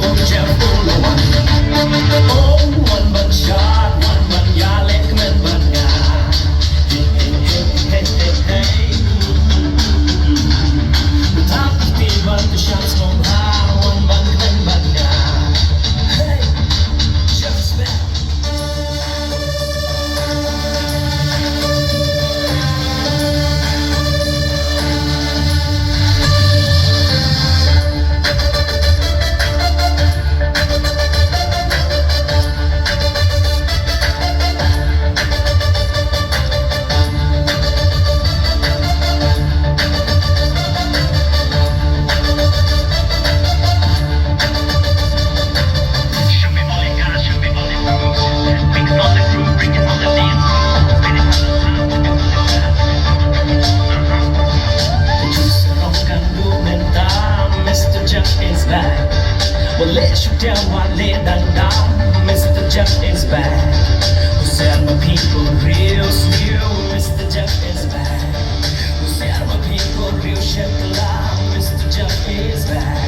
ông Jeff full one. Oh, one bun shot, one bun ya, let come in bun ya. Hey, hey, hey, hey, hey, hey. The top of the bun, the shots from high, one bun, then bun ya. Hey, Jeff is back. Well, let you down while lay down, Mr. Jeff is back. Who said my people real still, Mr. Jeff is back. Who said my people real shit alive, Mr. Jeff is back.